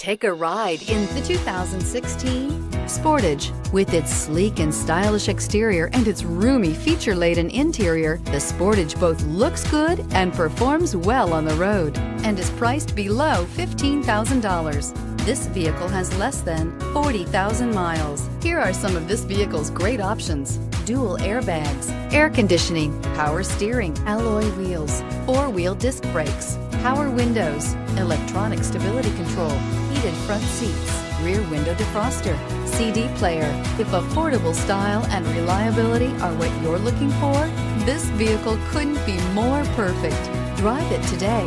Take a ride in the 2016 Sportage. With its sleek and stylish exterior and its roomy feature-laden interior, the Sportage both looks good and performs well on the road and is priced below $15,000. This vehicle has less than 40,000 miles. Here are some of this vehicle's great options: dual airbags, air conditioning, power steering, alloy wheels, four-wheel disc brakes, power windows, electronic stability control, heated front seats, rear window defroster, CD player. If affordable style and reliability are what you're looking for, this vehicle couldn't be more perfect. Drive it today.